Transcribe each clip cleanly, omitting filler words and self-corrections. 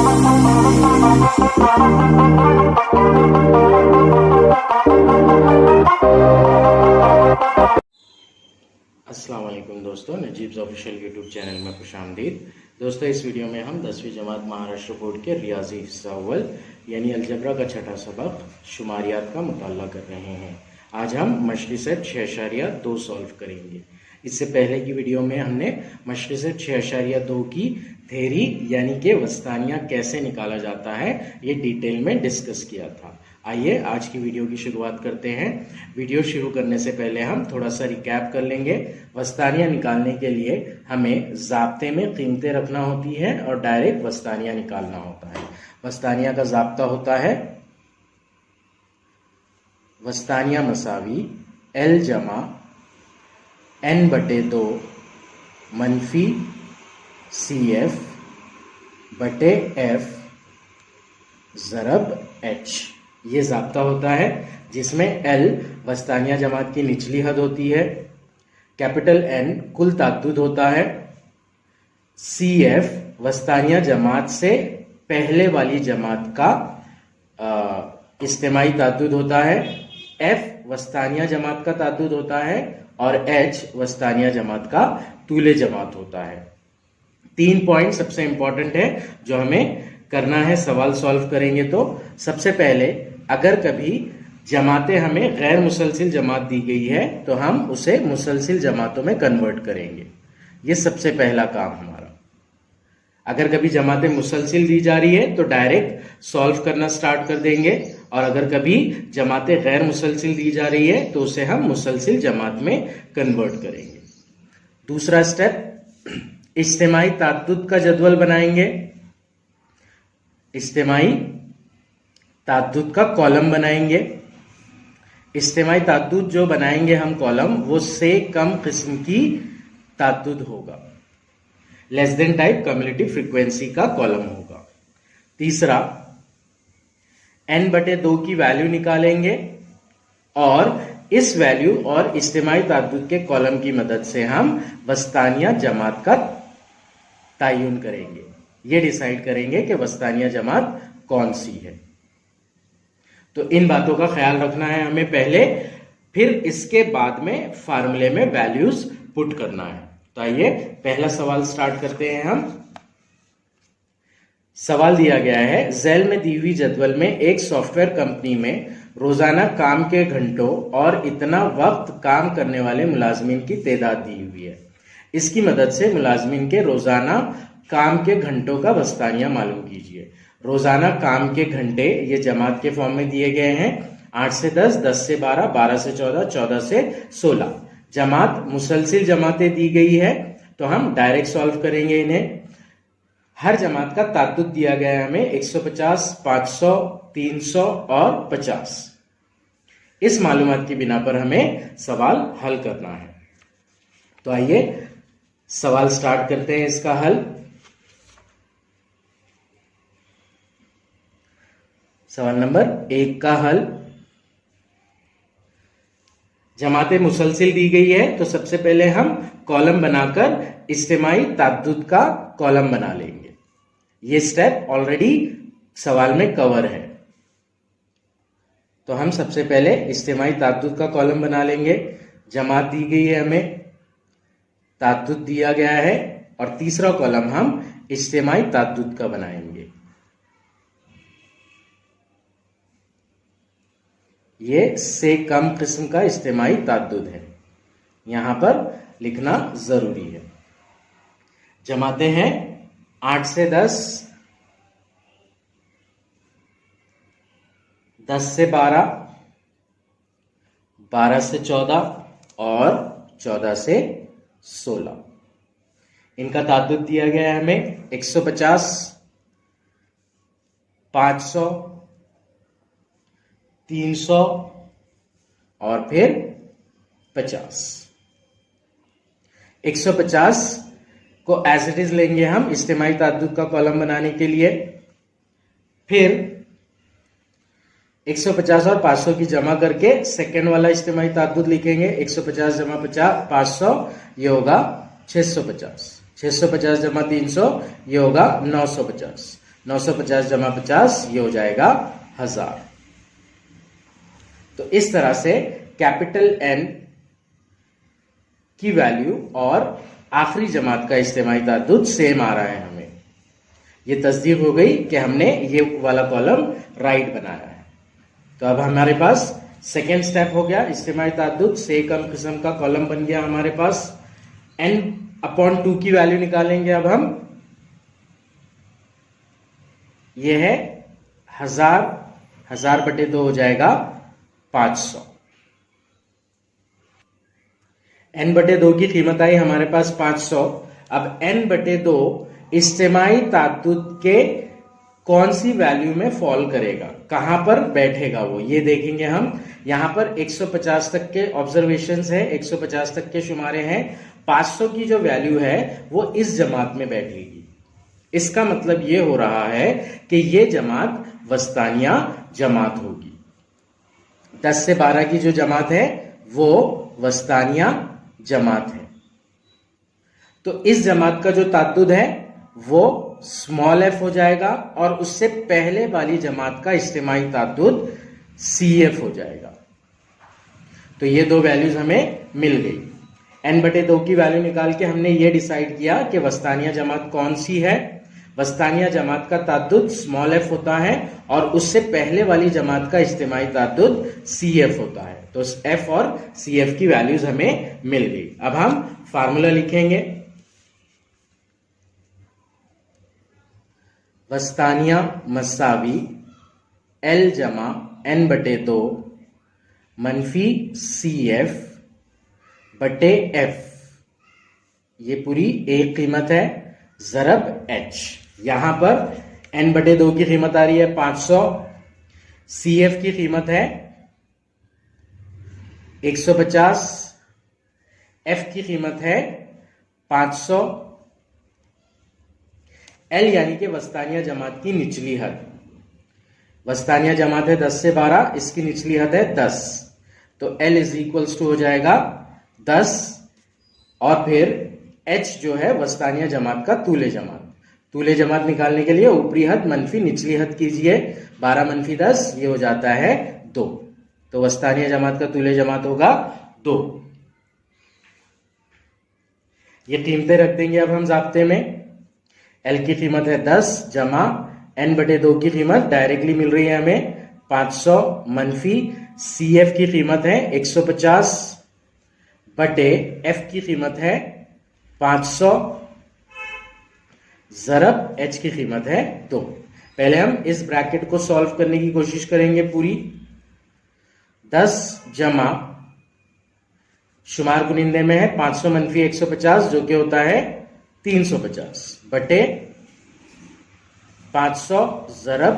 अस्सलाम वालेकुम दोस्तों, नजीब्स ऑफिशियल यूट्यूब चैनल में खुशामदीद। दोस्तों, इस वीडियो में हम 10वीं जमात महाराष्ट्र बोर्ड के रियाजी हिस्सा अव्वल यानी अलजबरा का छठा सबक शुमारियात का मुताला कर रहे हैं। आज हम मछली सेट 6.2 सॉल्व करेंगे। इससे पहले की वीडियो में हमने मछली सेट 6.2 की थेरी यानी कि वस्तानिया कैसे निकाला जाता है ये डिटेल में डिस्कस किया था। आइए आज की वीडियो की शुरुआत करते हैं। वीडियो शुरू करने से पहले हम थोड़ा सा रिकैप कर लेंगे। वस्तानिया निकालने के लिए हमें ज़ाब्ते में कीमतें रखना होती है और डायरेक्ट वस्तानिया निकालना होता है। वस्तानिया का ज़ाब्ता होता है वस्तानिया मसावी L जमा N/2 मनफी CF बटे F ज़रब H। ये ज़ाब्ता होता है जिसमें L वस्तानिया जमात की निचली हद होती है, कैपिटल N कुल ताद्दुद होता है, CF वस्तानिया जमात से पहले वाली जमात का इज्तिमाई ताद्दुद होता है, F वस्तानिया जमात का ताद्दुद होता है और H वस्तानिया जमात का तूले जमात होता है। 3 पॉइंट सबसे इंपॉर्टेंट है जो हमें करना है। सवाल सॉल्व करेंगे तो सबसे पहले अगर कभी जमातें हमें गैर मुसलसिल जमात दी गई है तो हम उसे मुसलसिल जमातों में कन्वर्ट करेंगे। ये सबसे पहला काम हमारा। अगर कभी जमातें मुसलसिल दी जा रही है तो डायरेक्ट सॉल्व करना स्टार्ट कर देंगे, और अगर कभी जमातें गैर मुसलसिल दी जा रही है तो उसे हम मुसलसिल जमात में कन्वर्ट करेंगे। दूसरा स्टेप, इज्तिमाई ताद्दुद का जदवल बनाएंगे। इज्तिमाई ताद्दुद का कॉलम बनाएंगे। इज्तिमाई ताद्दुद जो बनाएंगे हम कॉलम, वो से कम किस्म की ताद्दुद होगा, less than type cumulative frequency का कॉलम होगा। तीसरा, N/2 की वैल्यू निकालेंगे और इस वैल्यू और इज्तिमाई ताद्दुद के कॉलम की मदद से हम वस्तानिया जमात का तयन करेंगे। ये डिसाइड करेंगे कि वस्तानिया जमात कौन सी है। तो इन बातों का ख्याल रखना है हमें पहले, फिर इसके बाद में फार्मूले में वैल्यूज पुट करना है। तो आइए पहला सवाल स्टार्ट करते हैं हम। सवाल दिया गया है, झेल में दी हुई जदवल में एक सॉफ्टवेयर कंपनी में रोजाना काम के घंटों और इतना वक्त काम करने वाले मुलाजमीन की तादाद दी हुई है। इसकी मदद से मुलाजमीन के रोजाना काम के घंटों का वस्तानिया मालूम कीजिए। रोजाना काम के घंटे ये जमात के फॉर्म में दिए गए हैं, 8 से 10, 10 से 12, 12 से 14, 14 से 16। जमात मुसलसिल जमातें दी गई है तो हम डायरेक्ट सॉल्व करेंगे इन्हें। हर जमात का ताद्दुद दिया गया है हमें 150, 500, 300 और 50। इस मालूमात की बिना पर हमें सवाल हल करना है। तो आइए सवाल स्टार्ट करते हैं इसका हल। सवाल नंबर 1 का हल। जमातें मुसलसिल दी गई है तो सबसे पहले हम कॉलम बनाकर इज्तिमाई ताद्दुद का कॉलम बना लेंगे। ये स्टेप ऑलरेडी सवाल में कवर है। तो हम सबसे पहले इज्तिमाई ताद्दुद का कॉलम बना लेंगे। जमात दी गई है हमें, ताद्दुद दिया गया है, और तीसरा कॉलम हम इज्तिमाई ताद्दुद का बनाएंगे। ये से कम किस्म का इज्तिमाई ताद्दुद है, यहां पर लिखना जरूरी है। जमातें हैं 8 से 10, 10 से 12, 12 से 14 और 14 से 16। इनका ताद्दुद दिया गया है हमें 150, 500, 300 और फिर 50। 150 को एज इट इज लेंगे हम इज्तिमाई ताद्दुद का कॉलम बनाने के लिए। फिर 150 और 500 की जमा करके सेकेंड वाला इज्तिमाई ताद्दुद लिखेंगे। 150 जमा 50 500, ये होगा 650। 650 जमा 300, ये होगा 950। 950 जमा 50 ये हो जाएगा 1000। तो इस तरह से कैपिटल एन की वैल्यू और आखिरी जमात का इज्तिमाई ताद्दुद सेम आ रहा है हमें। ये तस्दीक हो गई कि हमने ये वाला कॉलम राइट बनाया है। तो अब हमारे पास सेकेंड स्टेप हो गया, इज्तिमाई ताद्दुद से कम किस्म का कॉलम बन गया हमारे पास। n/2 की वैल्यू निकालेंगे अब हम। ये है 1000/2 हो जाएगा 500। n/2 की कीमत आई हमारे पास 500। अब n/2 इज्तिमाई ताद्दुद के कौन सी वैल्यू में फॉल करेगा, कहां पर बैठेगा वो, ये देखेंगे हम। यहां पर 150 तक के ऑब्जर्वेशंस है, 150 तक के शुमारे हैं। 500 की जो वैल्यू है वो इस जमात में बैठेगी। इसका मतलब ये हो रहा है कि ये जमात वस्तानिया जमात होगी। 10 से 12 की जो जमात है वो वस्तानिया जमात है। तो इस जमात का जो ताद्दुद है वो स्मॉल एफ हो जाएगा और उससे पहले वाली जमात का इज्तिमाई ताद्दुद CF हो जाएगा। तो ये दो वैल्यूज हमें मिल गई। n/2 की वैल्यू निकाल के हमने ये डिसाइड किया कि वस्तानिया जमात कौन सी है। वस्तानिया जमात का ताद्दुद स्मॉल एफ होता है और उससे पहले वाली जमात का इज्तिमाई ताद्दुद CF होता है। तो F और CF की वैल्यूज हमें मिल गई। अब हम फार्मूला लिखेंगे। वस्तानिया मसावी L जमा n/2 मनफी CF बटे F, ये पूरी एक कीमत है, ज़रब H। यहां पर n/2 की कीमत आ रही है 500, CF की कीमत है 150, F की कीमत है 500। L यानी कि वस्तानिया जमात की निचली हद। वस्तानिया जमात है 10 से 12, इसकी निचली हद है 10। तो L इज इक्वल्स टू हो जाएगा 10 और फिर H जो है वस्तानिया जमात का तूले जमात। तूले जमात निकालने के लिए ऊपरी हद मनफी निचली हद कीजिए, 12 मनफी 10 ये हो जाता है 2। तो वस्तानिया जमात का तूले जमात होगा 2। ये कीमतें रख देंगे अब हम ज़ाब्ते में। L की कीमत है 10 जमा n/2 की कीमत डायरेक्टली मिल रही है हमें 500 मनफी CF की कीमत है 150 बटे F की कीमत है 500 ज़रब H की कीमत है 2। पहले हम इस ब्रैकेट को सॉल्व करने की कोशिश करेंगे पूरी। 10 जमा शुमार कुनिंदे में है 500 मनफी 150 जो कि होता है 350 बटे 500 ज़रब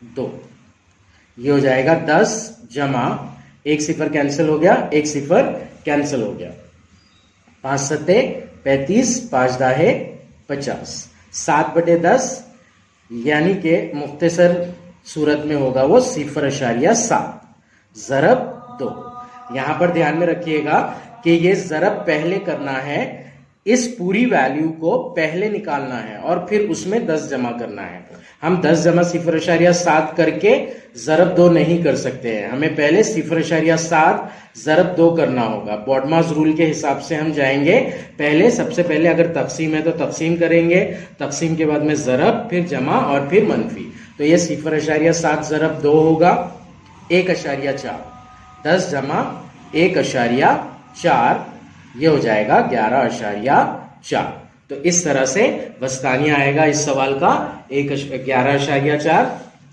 2, ये हो जाएगा 10 जमा 1 सिफर कैंसिल हो गया, 1 सिफर कैंसिल हो गया, 5 सत्ते 35, 5 दाहे 50, 7/10 यानी कि मुख्तसर सूरत में होगा वो 0.7 ज़रब 2। यहां पर ध्यान में रखिएगा कि ये ज़रब पहले करना है, इस पूरी वैल्यू को पहले निकालना है और फिर उसमें 10 जमा करना है। हम 10 जमा 0.7 करके ज़रब 2 नहीं कर सकते हैं, हमें पहले 0.7 ज़रब 2 करना होगा। बॉडमास रूल के हिसाब से हम जाएंगे, पहले सबसे पहले अगर तकसीम है तो तकसीम करेंगे, तकसीम के बाद में ज़रब, फिर जमा और फिर मनफी। तो ये 0.7 ज़रब 2 होगा 1.4, 10 जमा 1.4 ये हो जाएगा 11.4। तो इस तरह से वस्तानिया आएगा इस सवाल का 11.4।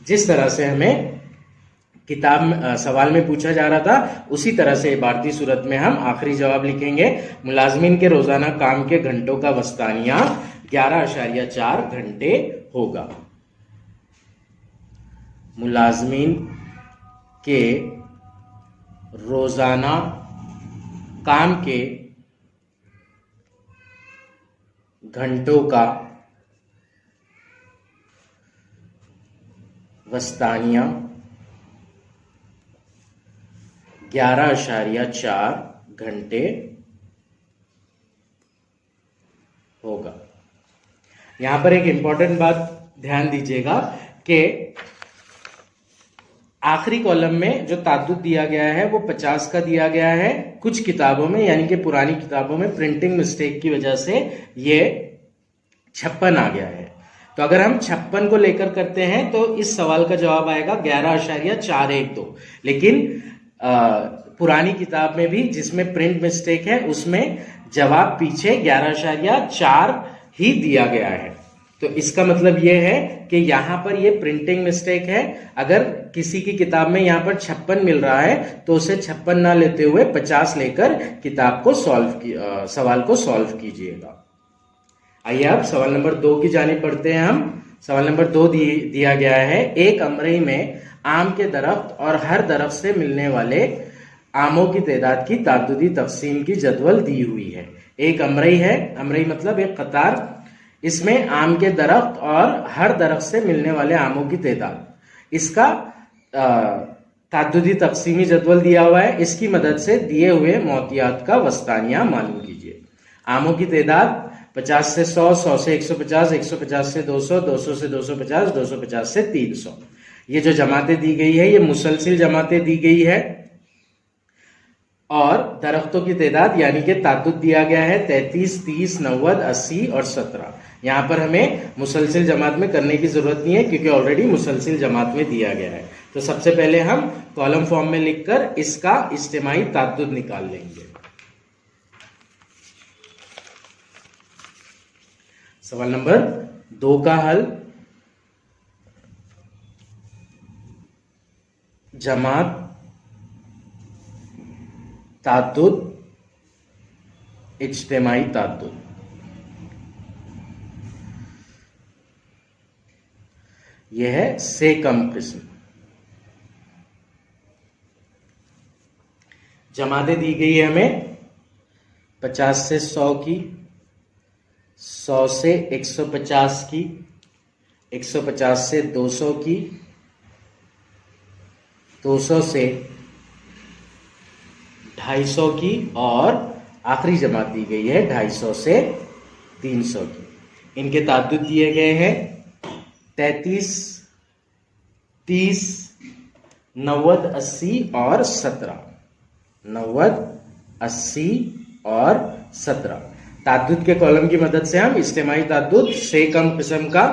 जिस तरह से हमें किताब सवाल में पूछा जा रहा था उसी तरह से इबारती सूरत में हम आखिरी जवाब लिखेंगे। मुलाजमीन के रोजाना काम के घंटों का वस्तानिया 11.4 घंटे होगा। मुलाजमीन के रोजाना काम के घंटों का वस्तानिया 11.4 घंटे होगा। यहां पर एक इंपॉर्टेंट बात ध्यान दीजिएगा कि आखिरी कॉलम में जो ताद्दुद दिया गया है वो 50 का दिया गया है। कुछ किताबों में यानी कि पुरानी किताबों में प्रिंटिंग मिस्टेक की वजह से ये 56 आ गया है। तो अगर हम 56 को लेकर करते हैं तो इस सवाल का जवाब आएगा 11.412। लेकिन पुरानी किताब में भी जिसमें प्रिंट मिस्टेक है उसमें जवाब पीछे 11.4 ही दिया गया है। तो इसका मतलब यह है कि यहां पर ये प्रिंटिंग मिस्टेक है। अगर किसी की किताब में यहां पर 56 मिल रहा है तो उसे 56 ना लेते हुए 50 लेकर किताब को सवाल को सॉल्व कीजिएगा। आइए अब सवाल नंबर 2 की जानिब बढ़ते हैं हम। सवाल नंबर 2 दिया गया है, एक अमरई में आम के दरख्त और हर दरख्त से मिलने वाले आमों की तादाद की ताद्दुदी तकसीम की जदवल दी हुई है। एक अमरई है, अमरई मतलब एक कतार, इसमें आम के दरख्त और हर दरख्त से मिलने वाले आमों की तादाद, इसका ताद्दुदी तकसीमी जदवल दिया हुआ है। इसकी मदद से दिए हुए मोतियात का वस्तानिया मालूम कीजिए। आमों की तादाद 50 से 100, 100 से 150, 150 से 200, 200 से 250, 250 से 300। ये जो जमातें दी गई है ये मुसलसिल जमातें दी गई है। और दरख्तों की तादाद यानी कि ताद्दुद दिया गया है 33, 30, 90, 80 और 17। यहां पर हमें मुसलसिल जमात में करने की जरूरत नहीं है क्योंकि ऑलरेडी मुसलसिल जमात में दिया गया है। तो सबसे पहले हम कॉलम फॉर्म में लिखकर इसका इज्तिमाई ताद्दुद निकाल लेंगे। सवाल नंबर 2 का हल, जमात, ताद्दुद, इज्तिमाई ताद्दुद। यह है से कम किस्म। जमातें दी गई है हमें 50 से 100 की, 100 से 150 की, 150 से 200 की, 200 से 250 की और आखिरी जमात दी गई है 250 से 300 की। इनके ताद्दुद दिए गए हैं 33, 30, 90, 80 और 17। 90, 80 और 17। ताद्दुद के कॉलम की मदद से हम इज्तिमाई ताद्दुद से कम किस्म का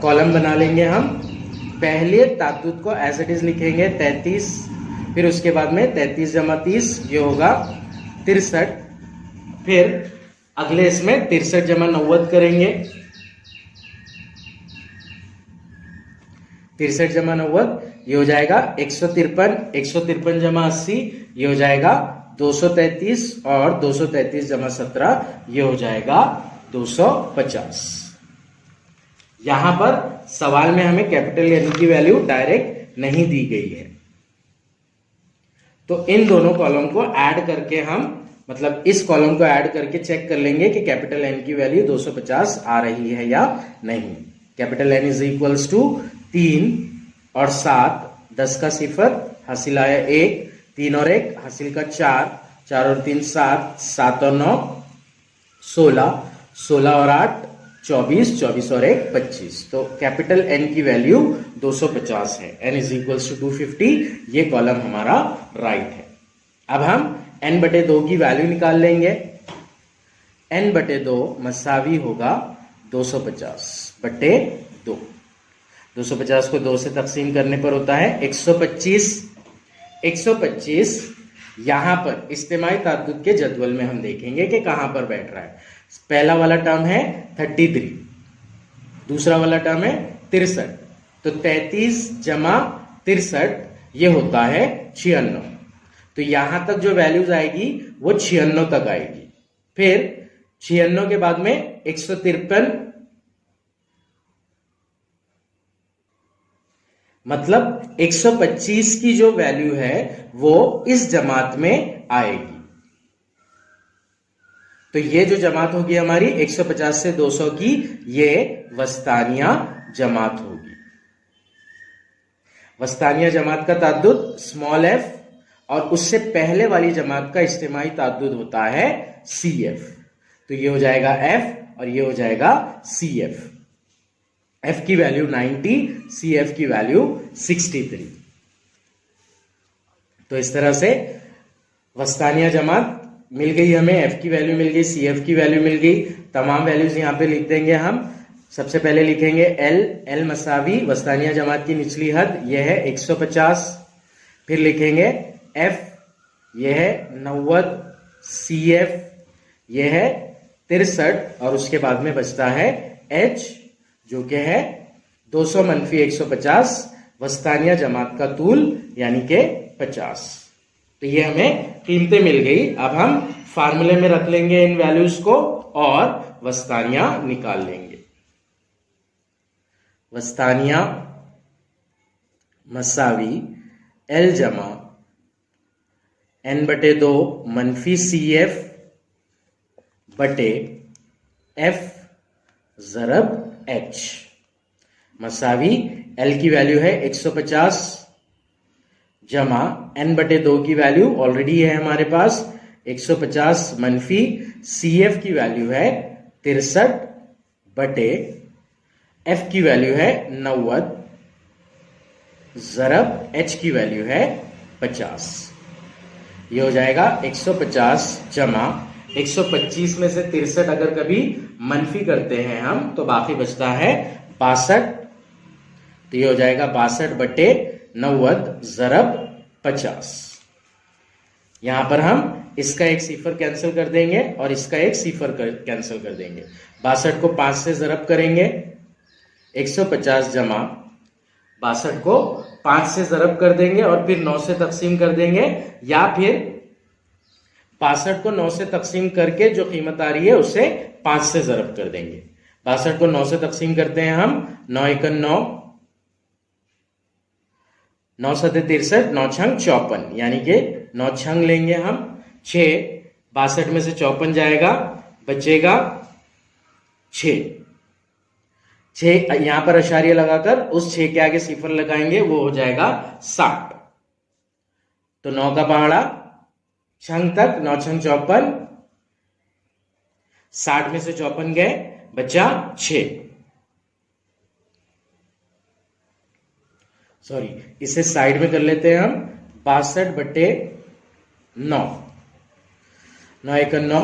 कॉलम बना लेंगे। हम पहले ताद्दुद को एज इट इज लिखेंगे 33, फिर उसके बाद में 33 जमा 30 ये होगा 63, फिर अगले इसमें 63 जमा 90 करेंगे, 63 जमा 90 ये हो जाएगा 153, 153 जमा 80 ये हो जाएगा 233 और 233 जमा 17 ये हो जाएगा 250। यहां पर सवाल में हमें कैपिटल एन की वैल्यू डायरेक्ट नहीं दी गई है, तो इन दोनों कॉलम को ऐड करके हम मतलब इस कॉलम को ऐड करके चेक कर लेंगे कि कैपिटल एन की वैल्यू 250 आ रही है या नहीं। Capital N is equals to 3 और 7, 10 का 0 हासिल आया 1, 3 और 1 हासिल का 4, 4 और 3 7, 7 और 9 16, 16 और 8 24, 24 और 1 25। तो कैपिटल एन की वैल्यू 250 है। एन इज इक्वल्स टू 250, ये कॉलम हमारा राइट है। अब हम n/2 की वैल्यू निकाल लेंगे। n/2 मसावी होगा 250/2। 250 को 2 से तकसीम करने पर होता है 125। 125 यहां पर इज्तिमाई ताद्दुद के जदवल में हम देखेंगे कि कहां पर बैठ रहा है। पहला वाला टर्म है 33, दूसरा वाला टर्म है 63, तो 33 जमा 63 ये होता है 96। तो यहां तक जो वैल्यूज आएगी वो 96 तक आएगी। फिर 96 के बाद में 153, मतलब 125 की जो वैल्यू है वो इस जमात में आएगी। तो ये जो जमात होगी हमारी 150 से 200 की, ये वस्तानिया जमात होगी। वस्तानिया जमात का ताद्दुद स्मॉल f और उससे पहले वाली जमात का इज्तिमाई ताद्दुद होता है CF। तो ये हो जाएगा F और ये हो जाएगा CF। एफ की वैल्यू 90, सी एफ की वैल्यू 63। तो इस तरह से वस्तानिया जमात मिल गई हमें, एफ की वैल्यू मिल गई, सी एफ की वैल्यू मिल गई। तमाम वैल्यूज यहां पे लिख देंगे हम। सबसे पहले लिखेंगे एल मसावी वस्तानिया जमात की निचली हद यह है 150। फिर लिखेंगे एफ यह है 90, सी एफ यह है 63 और उसके बाद में बचता है एच जो कि है 200 - 150 वस्तानिया जमात का तूल यानी के 50। तो ये हमें कीमतें मिल गई। अब हम फार्मूले में रख लेंगे इन वैल्यूज को और वस्तानिया निकाल लेंगे। वस्तानिया मसावी एल जमा n/2 - CF बटे F ज़रब H मसावी एल की वैल्यू है 150 जमा n/2 की वैल्यू ऑलरेडी है हमारे पास 150 - CF की वैल्यू है 63 बटे F की वैल्यू है 90 ज़रब H की वैल्यू है 50। ये हो जाएगा 150 जमा 125 में से 63 अगर कभी मनफी करते हैं हम तो बाकी बचता है 62। तो ये हो जाएगा 62 बटे 90 ज़रब 50। यहां पर हम इसका एक सिफर कैंसिल कर देंगे और इसका एक सिफर कैंसिल कर देंगे। 62 को 5 से ज़रब करेंगे, 150 जमा 62 को 5 से ज़रब कर देंगे और फिर 9 से तकसीम कर देंगे, या फिर 62 को 9 से तकसीम करके जो कीमत आ रही है उसे 5 से ज़रब कर देंगे। 62 को 9 से तकसीम करते हैं हम, 9 × 9, 9 × 7 = 63, 9 × 6 = 54 यानी कि 9 छंग लेंगे हम 6, 62 में से 54 जाएगा, बचेगा 6। यहां पर अशारिया लगाकर उस 6 के आगे सिफर लगाएंगे, वो हो जाएगा 60। तो 9 का पहाड़ा छंग तक, 9 × 6 = 54, 60 में से 54 गए, बचा 6। सॉरी, इसे साइड में कर लेते हैं हम। 62 बटे 9, 9 × 9,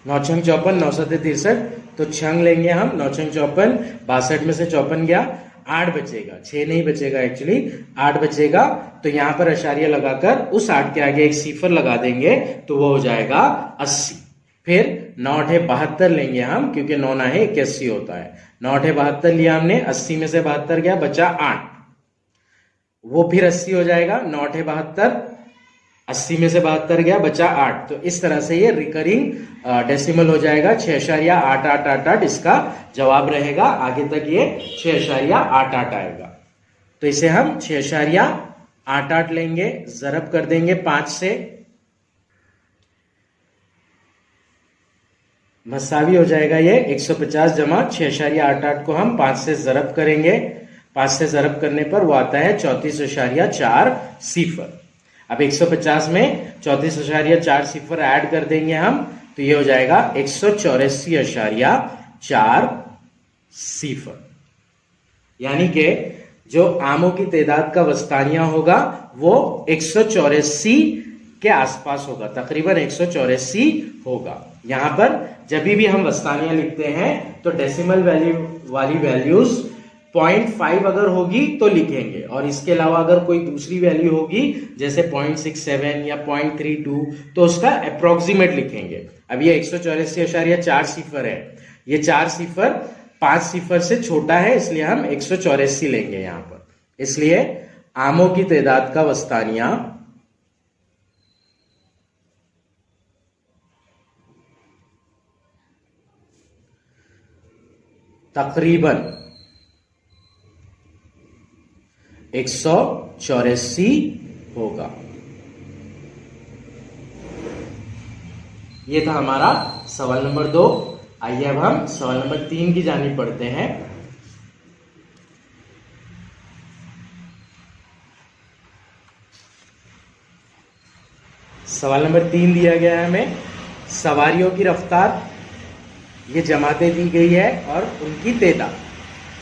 9 × 6 = 54, 9 × 7 = 63, तो छंग लेंगे हम, 9 × 6 = 54, 62 में से 54 गया, 8 बचेगा, 6 नहीं बचेगा एक्चुअली, 8 बचेगा। तो यहां पर अशारिया लगाकर उस 8 के आगे एक सिफर लगा देंगे तो वो हो जाएगा 80। फिर 9 × 8 = 72 लेंगे हम, क्योंकि 9 × 9 = 81 होता है। 9 × 8 = 72 लिया हमने, 80 में से 72 गया, बचा 8, वो फिर 80 हो जाएगा। 9 × 8 = 72, 80 में से 72 गया, बचा 8। तो इस तरह से ये रिकरिंग डेसिमल हो जाएगा। 6.8888 इसका जवाब रहेगा। आगे तक ये 6.88 आएगा। तो इसे हम 6.88 लेंगे, ज़रब कर देंगे 5 से, मसावी हो जाएगा ये 150 जमा 6.88 को हम 5 से ज़रब करेंगे। 5 से ज़रब करने पर वो आता है 34.4 सिफर। अब 150 में 34.4 सिफर ऐड कर देंगे हम, तो ये हो जाएगा 184.4 सिफर। यानी कि जो आमों की तादाद का वस्तानिया होगा वो 184 के आसपास होगा, तकरीबन 184 होगा। यहां पर जब भी हम वस्तानिया लिखते हैं तो डेसिमल वैल्यू वाली वैल्यूज 0.5 अगर होगी तो लिखेंगे, और इसके अलावा अगर कोई दूसरी वैल्यू होगी जैसे 0.67 या 0.32 तो उसका अप्रोक्सीमेट लिखेंगे। अब ये 184.4 सिफर है, ये 4 सिफर 5 सिफर से छोटा है, इसलिए हम 184 लेंगे यहां पर। इसलिए आमों की तादाद का वस्तानिया तकरीबन 184 होगा। ये था हमारा सवाल नंबर 2। आइए अब हम सवाल नंबर 3 की जानिब पढ़ते हैं। सवाल नंबर 3 दिया गया है हमें, सवारियों की रफ्तार, ये जमातें दी गई है और उनकी तादाद।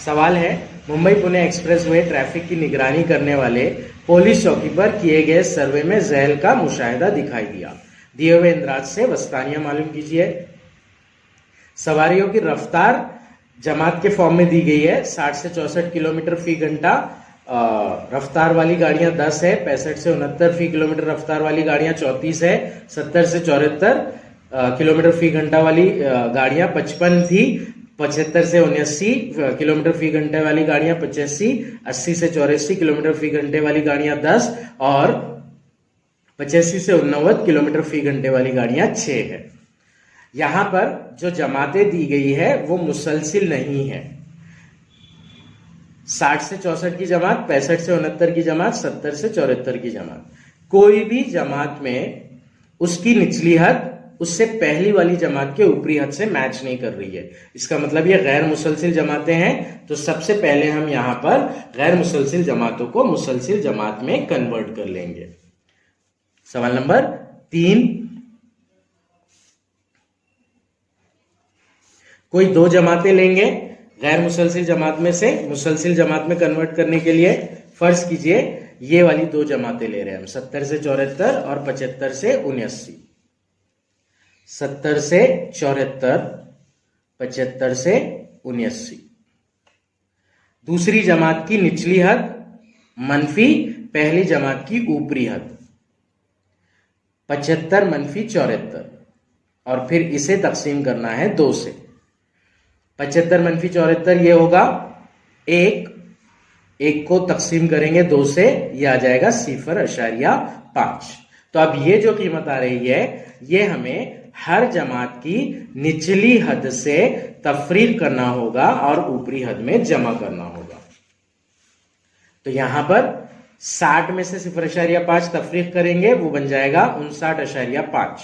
सवाल है, मुंबई पुणे एक्सप्रेसवे ट्रैफिक की निगरानी करने वाले पुलिस चौकी पर किए गए सर्वे में जहल का मुशाहिदा दिखाई दिया। दिए हुए इंद्राज से वस्तानियां मालूम कीजिए। सवारियों की रफ्तार जमात के फॉर्म में दी गई है, 60 से 64 किलोमीटर फी घंटा रफ्तार वाली गाड़ियां 10 है, 65 से 69 फी किलोमीटर रफ्तार वाली गाड़ियां 34 है, 70 से 74 किलोमीटर फी घंटा वाली गाड़ियां 55 थी, 75 से 79 किलोमीटर फी घंटे वाली गाड़ियां 85, 80 से 84 किलोमीटर फी घंटे वाली गाड़ियां 10 और 85 से 89 किलोमीटर फी घंटे वाली गाड़ियां 6 है। यहां पर जो जमातें दी गई है वो मुसलसिल नहीं है। 60 से 64 की जमात, 65 से 69 की जमात, 70 से 74 की जमात, कोई भी जमात में उसकी निचली हद उससे पहली वाली जमात के ऊपरी हद से मैच नहीं कर रही है। इसका मतलब ये गैर मुसलसिल जमातें हैं। तो सबसे पहले हम यहां पर गैर मुसलसिल जमातों को मुसलसिल जमात में कन्वर्ट कर लेंगे। सवाल नंबर 3, कोई दो जमातें लेंगे गैर मुसलसिल जमात में से मुसलसिल जमात में कन्वर्ट करने के लिए। फर्ज कीजिए ये वाली दो जमातें ले रहे हैं हम, 70 से 74 और 75 से 79। 70 से 74, 75 से 79। दूसरी जमात की निचली हद मनफी पहली जमात की ऊपरी हद 75 मनफी 74, और फिर इसे तकसीम करना है 2 से। 75 मनफी 74 ये होगा 1 को तकसीम करेंगे 2 से, ये आ जाएगा 0.5। तो अब ये जो कीमत आ रही है ये हमें हर जमात की निचली हद से तफरीक करना होगा और ऊपरी हद में जमा करना होगा। तो यहां पर 60 में से 0.5 तफरीक करेंगे, वो बन जाएगा 59.5,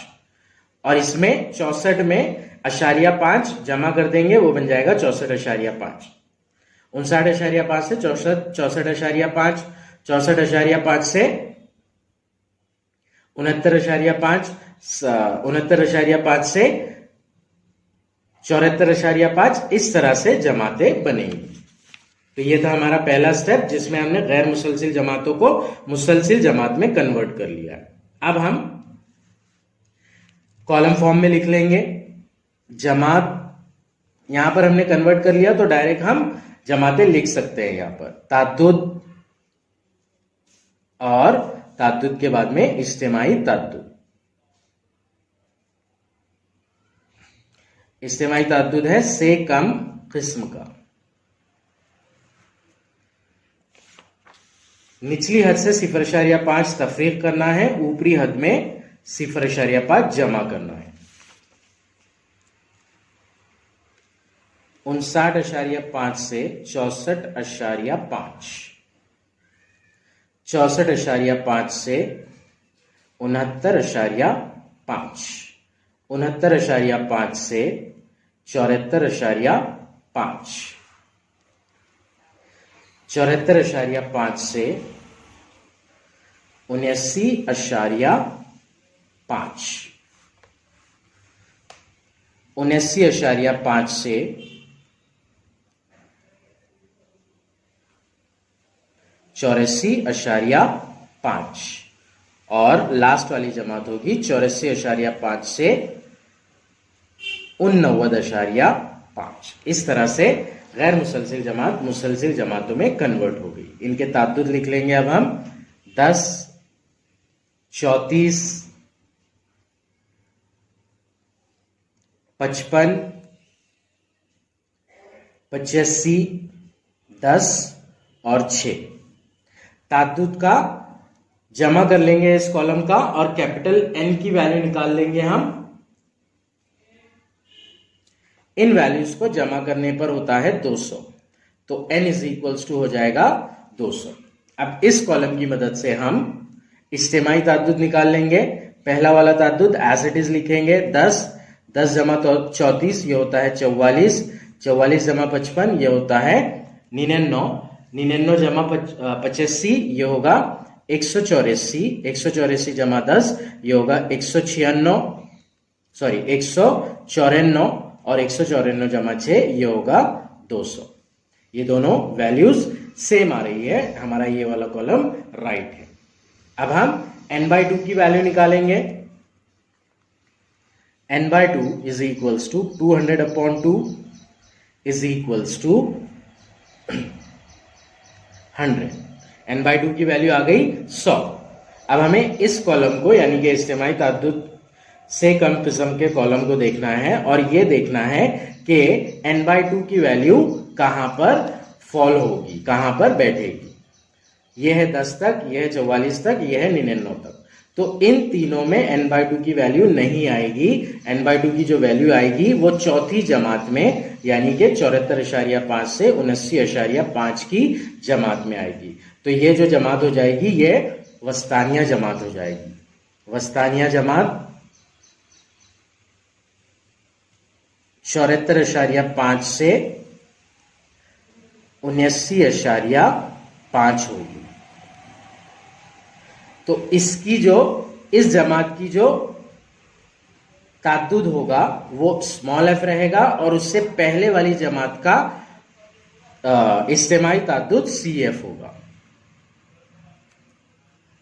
और इसमें 64 में 0.5 जमा कर देंगे, वो बन जाएगा 64.5। 59.5 से 64.5, 64.5 से 69.5, 69.5 से 74.5, इस तरह से जमातें बनेंगी। तो ये था हमारा पहला स्टेप जिसमें हमने गैर मुसलसिल जमातों को मुसलसिल जमात में कन्वर्ट कर लिया। अब हम कॉलम फॉर्म में लिख लेंगे। जमात यहां पर हमने कन्वर्ट कर लिया तो डायरेक्ट हम जमातें लिख सकते हैं। यहां पर ताद्दुद और ताद्दुद के बाद में इज्तिमाई ताद्दुद। इज्तिमाई ताद्दुद है से कम किस्म का। निचली हद से 0.5 तफरीक करना है, ऊपरी हद में 0.5 जमा करना है। 59.5 से 64.5, 64.5 से 69.5, 69.5 से 74.5, 74.5 से 79.5, 79.5 से 84.5, और लास्ट वाली जमात होगी 84.5 से 89.5। इस तरह से गैर मुसलसिल जमात मुसलसिल जमातों में कन्वर्ट हो गई। इनके ताद्दुद लिख लेंगे अब हम 10, 34, 55, 85, 10 और 6। ताद्दुद का जमा कर लेंगे इस कॉलम का और कैपिटल N की वैल्यू निकाल लेंगे हम। इन वैल्यूज को जमा करने पर होता है 200, तो N = हो जाएगा 200। अब इस कॉलम की मदद से हम इज्तिमाई ताद्दुद निकाल लेंगे। पहला वाला ताद्दुद एज इट इज लिखेंगे, 10, 10 जमा 34 ये होता है 44, 44 जमा 55 ये होता है 99, 99 जमा 85 ये होगा 184, 184 जमा 10 ये होगा 194, और 194 जमा 6 ये होगा 200। ये दोनों वैल्यूज सेम आ रही है, हमारा ये वाला कॉलम राइट है। अब हम n/2 की वैल्यू निकालेंगे। n/2 is equals to 200/2 is equals to 100। n/2 की वैल्यू आ गई 100। अब हमें इस कॉलम को यानी कि इज्तिमाई ताद्दुद से कम किस्म के कॉलम को देखना है और ये देखना है कि n/2 की वैल्यू कहां पर फॉल होगी, कहां पर बैठेगी। यह है 10 तक, यह है 44 तक, यह है 99 तक। तो इन तीनों में n/2 की वैल्यू नहीं आएगी। n/2 की जो वैल्यू आएगी वो चौथी जमात में यानी कि 74.5 से 79.5 की जमात में आएगी। तो ये जो जमात हो जाएगी ये वस्तानिया जमात हो जाएगी। वस्तानिया जमात 74.5 से 79.5 होगी। तो इसकी जो इस जमात की जो ताद्दुद होगा वो स्मॉल एफ रहेगा और उससे पहले वाली जमात का इज्तिमाई ताद्दुद सी एफ होगा।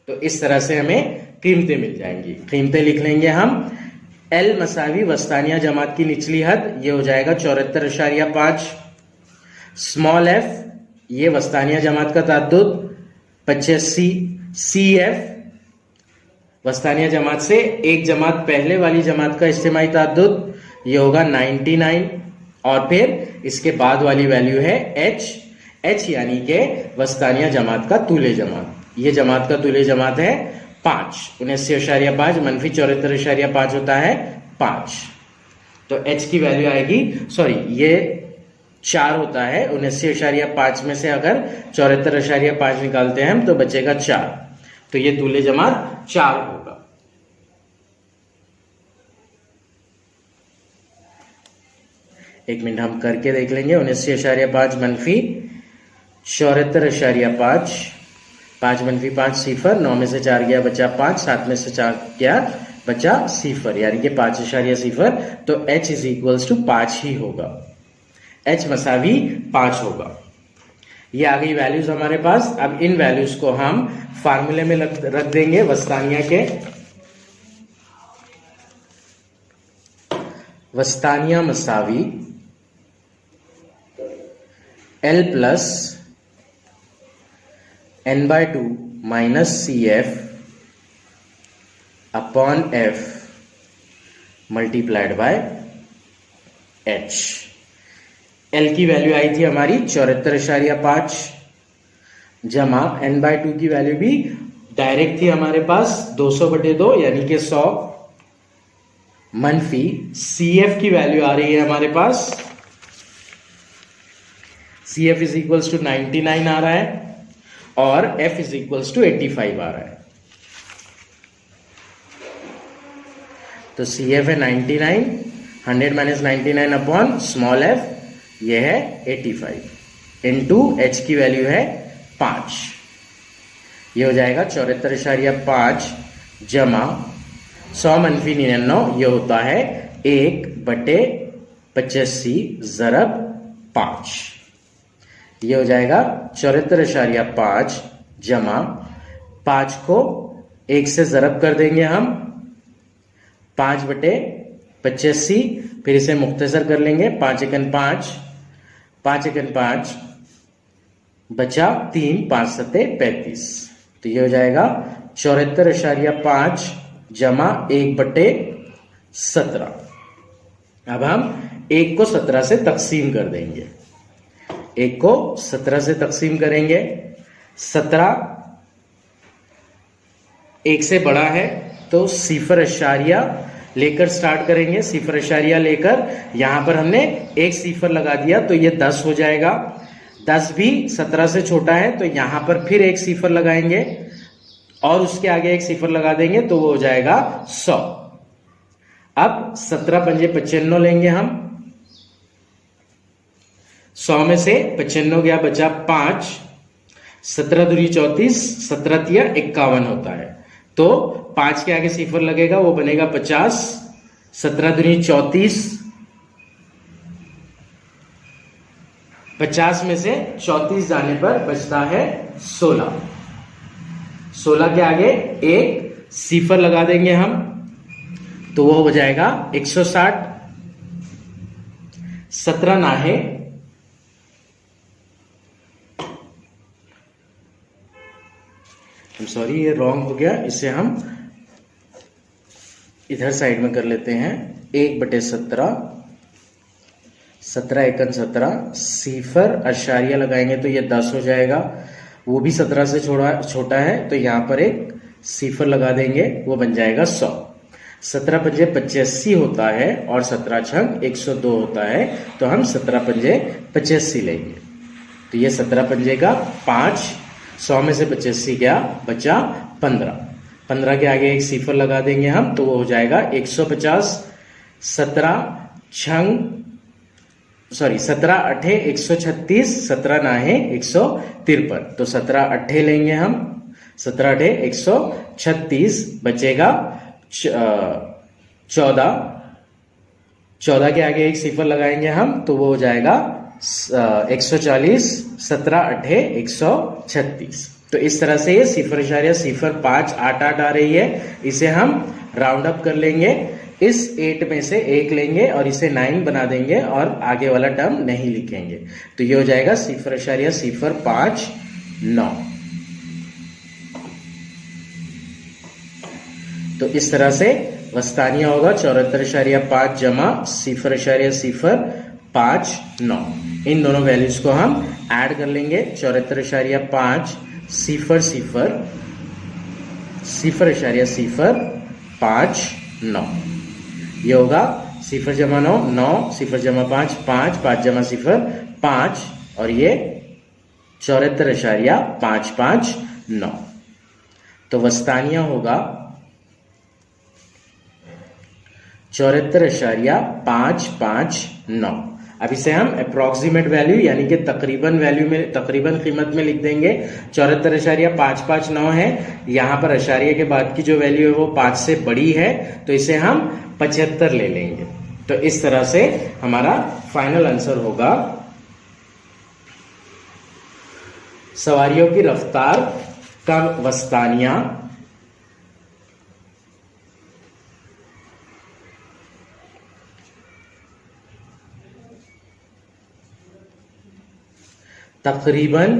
तो इस तरह से हमें कीमतें मिल जाएंगी। कीमतें लिख लेंगे हम। एल मसावी वस्तानिया जमात की निचली हद ये हो जाएगा 74.5। स्मॉल एफ ये वस्तानिया जमात का ताद्दुद 85। सी एफ वस्तानिया जमात से एक जमात पहले वाली जमात का इज्तिमाई ताद्दुद ये होगा 99 और फिर इसके बाद वाली वैल्यू है एच। एच यानी कि वस्तानिया जमात का तूले जमात। ये जमात का तूले जमात है 5। 79.5 मनफी 74.5 होता है 5। तो एच की वैल्यू आएगी, सॉरी ये 4 होता है। 79.5 में से अगर 74.5 निकालते हैं हम तो बचेगा 4। तो ये तूले जमात 4 होगा। एक मिनट हम करके देख लेंगे। 79.5 मनफी 74.5, 5 मनफी 5 सिफर, 9 में से 4 गया बचा 5, 7 में से 4 गया बचा सिफर यानी कि 5.0। तो h इज इक्वल्स टू 5 ही होगा। h मसावी 5 होगा। ये आ गई वैल्यूज हमारे पास। अब इन वैल्यूज को हम फार्मूले में रख देंगे वस्तानिया के। वस्तानिया मसावी L plus n/2 minus CF upon F multiplied by H। L की वैल्यू आई थी हमारी 74.5 जमा n/2 की वैल्यू भी डायरेक्ट थी हमारे पास 200/2 यानी कि 100 मनफी CF की वैल्यू आ रही है हमारे पास। CF इज इक्वल्स टू 99 आ रहा है और F इज इक्वल्स टू 85 आ रहा है। तो CF है 99, 100 माइनस 99 अपॉन स्मॉल f ये है 85 इनटू h की वैल्यू है 5। ये हो जाएगा 74.5 जमा 100 मनफी 99 ये होता है 1/85 ज़रब 5। ये हो जाएगा 74.5 जमा 5 को 1 से ज़रब कर देंगे हम 5/85, फिर इसे मुख्तसर कर लेंगे 5 एकन 5, 5 एकन 5 बचा 3, 5 सत्ते 35। तो ये हो जाएगा 74.5 जमा 1/17। अब हम 1 को 17 से तकसीम कर देंगे। 1 को 17 से तकसीम करेंगे। 17 1 से बड़ा है तो 0.0 लेकर स्टार्ट करेंगे। 0.0 लेकर यहां पर हमने 1 सिफर लगा दिया तो ये 10 हो जाएगा। 10 भी 17 से छोटा है तो यहां पर फिर 1 सिफर लगाएंगे और उसके आगे 1 सिफर लगा देंगे तो वो हो जाएगा 100। अब 17 पंजे 95 लेंगे हम। 100 में से 95 गया बचा 5, 17 दूरी 34, 17 तिया 51 होता है। तो 5 के आगे सिफर लगेगा वो बनेगा 50, 17 दूनी 34, 50 में से 34 जाने पर बचता है 16। 16 के आगे एक सिफर लगा देंगे हम, तो वो हो जाएगा 160। 17 नाहे सॉरी ये रॉन्ग हो गया, इसे हम इधर साइड में कर लेते हैं। 1/17, 17 एकन 17, सिफर अशारिया लगाएंगे तो ये 10 हो जाएगा। वो भी 17 से छोटा है तो यहाँ पर एक सिफर लगा देंगे, वो बन जाएगा 100। 17 पंजे 85 होता है और 17 छंग 102 होता है, तो हम 17 पंजे 85 लेंगे। तो ये 17 पंजे का 5, 100 में से 85 गया, बचा 15। 15 के आगे एक सिफर लगा देंगे हम, तो वो हो जाएगा 150। 17 अठे 136, 17 नाहे 153, तो 17 अठे लेंगे हम, 17 अठे 136, बचेगा 14। 14 के आगे एक सिफर लगाएंगे हम, तो वो हो जाएगा 140। 17 अठे 136। तो इस तरह से ये 0.05 8 आ रही है। इसे हम राउंड अप कर लेंगे, इस 8 में से 1 लेंगे और इसे 9 बना देंगे और आगे वाला टर्म नहीं लिखेंगे, तो ये हो जाएगा 0.059। तो इस तरह से वस्तानिया होगा 74.5 जमा 0.059। इन दोनों वैल्यूज को हम ऐड कर लेंगे। 74.5 0.059, ये होगा 0 जमा 9 9, 0 जमा 5 5, 5 जमा 0 5, और ये 74.559। तो वस्तानिया होगा 74.559। अब इसे हम अप्रोक्सीमेट वैल्यू यानी कि तकरीबन वैल्यू में, तकरीबन कीमत में लिख देंगे। 74.559 है, यहाँ पर अशारिया के बाद की जो वैल्यू है वो 5 से बड़ी है, तो इसे हम 75 ले लेंगे। तो इस तरह से हमारा फाइनल आंसर होगा सवारियों की रफ्तार का वस्तानिया तकरीबन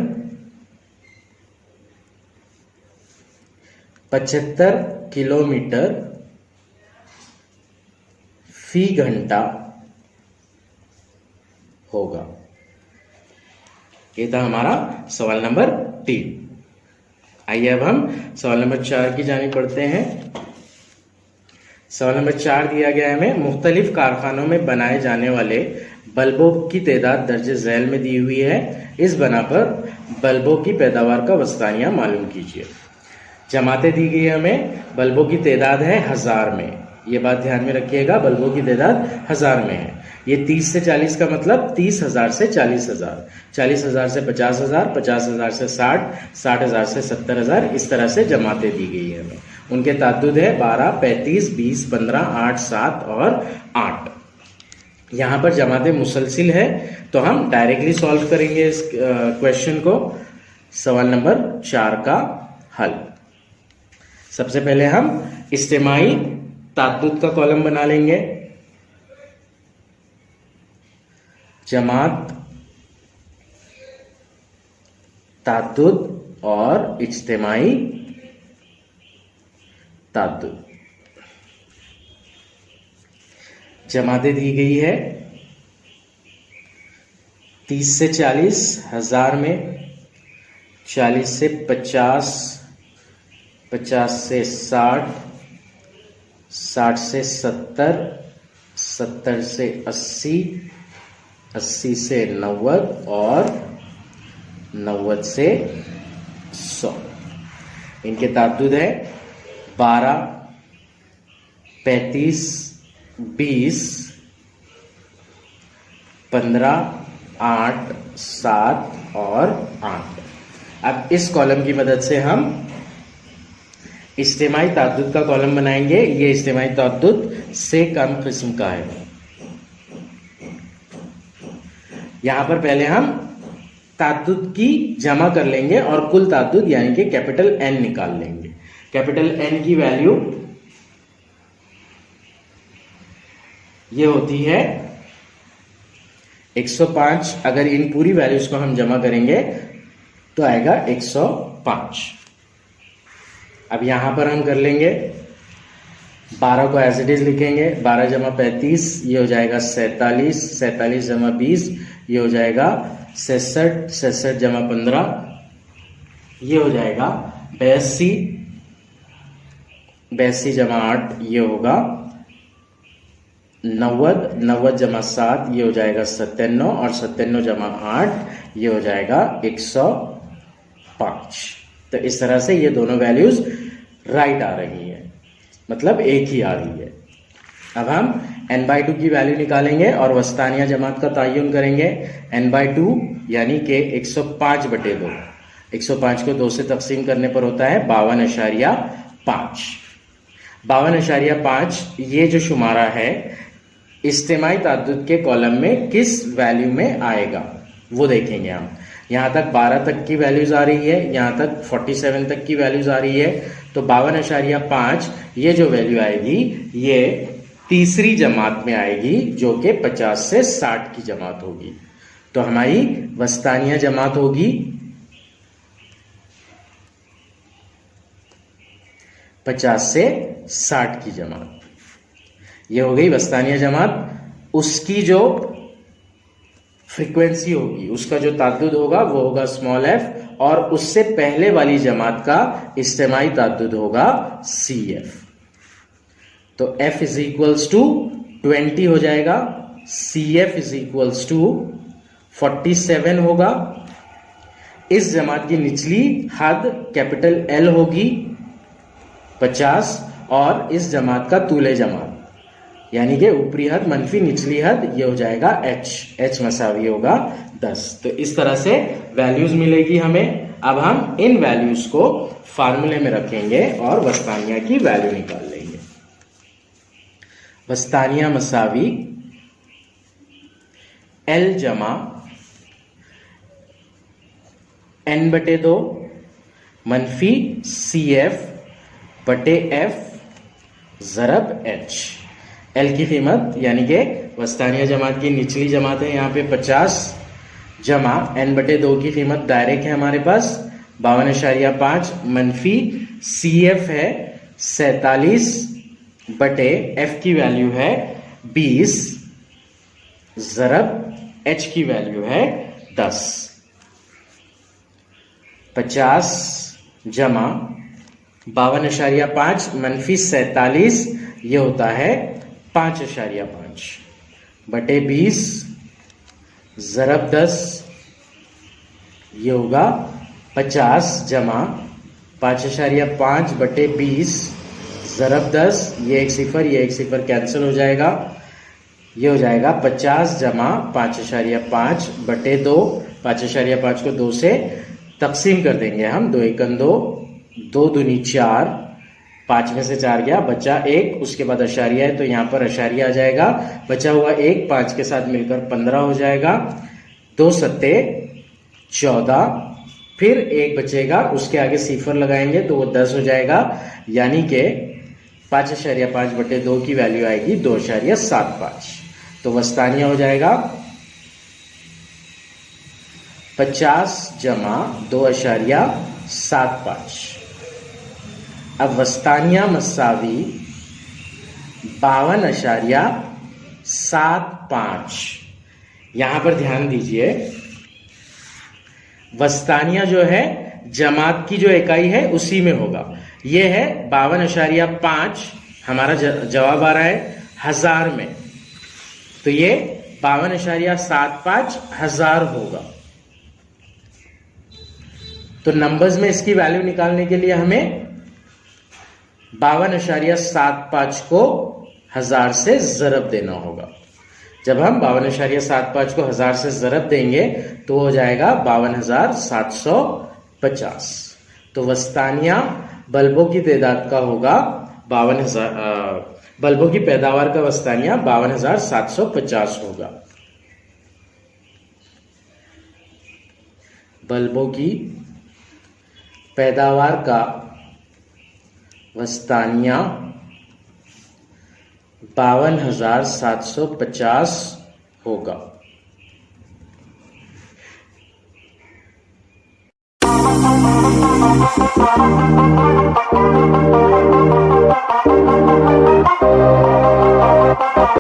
75 किलोमीटर फी घंटा होगा। ये था हमारा सवाल नंबर 3। आइए अब हम सवाल नंबर 4 की जानिब बढ़ते हैं। सवाल नंबर 4 दिया गया है हमें, मुख्तलिफ कारखानों में बनाए जाने वाले बल्बों की तादाद दर्जे झैल में दी हुई है। इस बना पर बल्बों की पैदावार का वस्तानिया मालूम कीजिए। जमातें दी गई है हमें, बल्बों की तादाद है 1000 में, ये बात ध्यान में रखिएगा, बल्बों की तादाद 1000 में है। ये 30 से 40 का मतलब 30,000 से 40,000, 40,000 से 50,000, 50,000 से 60, 60,000 से 70,000, इस तरह से जमातें दी गई है हमें। उनके ताद्दुद है 12, 35, 20, 15, 8, 7 और 8। यहाँ पर जमातें मुसलसिल है, तो हम डायरेक्टली सॉल्व करेंगे इस क्वेश्चन को। सवाल नंबर 4 का हल। सबसे पहले हम इज्तिमाई ताद्दुद का कॉलम बना लेंगे। जमात, ताद्दुद और इज्तिमाई ताद्दुद। जमातें दी गई है 30 से 40 1000 में, 40 से 50, 50 से 60, 60 से 70, 70 से 80, 80 से 90 और 90 से 100। इनके ताद्दुद है 12, 35, 20, 15, 8, 7 और 8। अब इस कॉलम की मदद से हम इज्तिमाई ताद्दुद का कॉलम बनाएंगे। ये इज्तिमाई ताद्दुद से कम किस्म का है। यहां पर पहले हम ताद्दुद की जमा कर लेंगे और कुल ताद्दुद यानी कि कैपिटल एन निकाल लेंगे। कैपिटल एन की वैल्यू ये होती है 105। अगर इन पूरी वैल्यूज को हम जमा करेंगे तो आएगा 105। अब यहां पर हम कर लेंगे 12 को एज इट इज लिखेंगे। 12 जमा 35 ये हो जाएगा 47। 47 जमा 20 ये हो जाएगा 66। 66 जमा 15 ये हो जाएगा 82। 82 जमा 8 ये होगा 90। 90 जमा 7 ये हो जाएगा 97 और 97 जमा 8 ये हो जाएगा 105। तो इस तरह से ये दोनों वैल्यूज राइट आ रही है, मतलब एक ही आ रही है। अब हम n/2 की वैल्यू निकालेंगे और वस्तानिया जमात का तयन करेंगे। n/2 यानी कि 105/2। 105 को 2 से तकसीम करने पर होता है 52.5। 52.5 ये जो शुमारा है इज्तिमाई ताद्दुद के कॉलम में किस वैल्यू में आएगा वो देखेंगे हम। यहां तक 12 तक की वैल्यूज आ रही है, यहां तक 47 तक की वैल्यूज आ रही है। तो 52.5 ये जो वैल्यू आएगी ये तीसरी जमात में आएगी जो कि 50 से 60 की जमात होगी। तो हमारी वस्तानिया जमात होगी 50 से 60 की जमात। ये हो गई वस्तानिया जमात। उसकी जो फ्रीक्वेंसी होगी, उसका जो ताद्दुद होगा वो होगा स्मॉल f और उससे पहले वाली जमात का इज्तिमाई ताद्दुद होगा CF। तो f इज इक्वल्स टू 20 हो जाएगा, CF इज इक्वल्स टू 47 होगा। इस जमात की निचली हद कैपिटल L होगी 50 और इस जमात का तूले जमात यानी कि ऊपरी हद मनफी निचली हद ये हो जाएगा h मसावी होगा 10। तो इस तरह से वैल्यूज मिलेगी हमें। अब हम इन वैल्यूज को फार्मूले में रखेंगे और वस्तानिया की वैल्यू निकाल लेंगे। वस्तानिया मसावी L जमा n/2 मनफी CF बटे F ज़रब H। L की कीमत यानी कि वस्तानिया जमात की निचली जमात है यहाँ पे 50 जमा n/2 की कीमत डायरेक्ट है हमारे पास 52.5 मनफी CF है 47 बटे F की वैल्यू है 20 ज़रब H की वैल्यू है 10। 50 जमा 52.5 मनफी 47 ये होता है 5.5 बटे 20 ज़रब 10 ये होगा 50 जमा 5.5 बटे 20 ज़रब 10 ये एक सिफर कैंसिल हो जाएगा। ये हो जाएगा 50 जमा 5.5 बटे 2। 5.5 को 2 से तकसीम कर देंगे हम। 2 एकम 2, 2 दूनी 4, 5 में से 4 गया बचा 1, उसके बाद अशारिया है तो यहाँ पर अशारिया आ जाएगा। बचा हुआ 1 5 के साथ मिलकर 15 हो जाएगा। 2 सत्ते 14, फिर 1 बचेगा, उसके आगे सिफर लगाएंगे तो वो 10 हो जाएगा। यानी कि 5.5 बटे 2 की वैल्यू आएगी 2.75। तो वस्तानिया हो जाएगा 50 जमा 2.75। अब वस्तानिया मसावी 52.75। यहां पर ध्यान दीजिए, वस्तानिया जो है जमात की जो इकाई है उसी में होगा। ये है 52.5, हमारा जवाब आ रहा है 1000 में, तो ये 52.75 1000 होगा। तो नंबर्स में इसकी वैल्यू निकालने के लिए हमें 52.75 को 1000 से ज़रब देना होगा। जब हम 52.75 को 1000 से ज़रब देंगे तो हो जाएगा 52,750। तो वस्तानिया बल्बों की तादाद का होगा 52,000, बल्बों की पैदावार का वस्तानिया 52,750 होगा। बल्बों की पैदावार का वस्तानिया 52,750 होगा।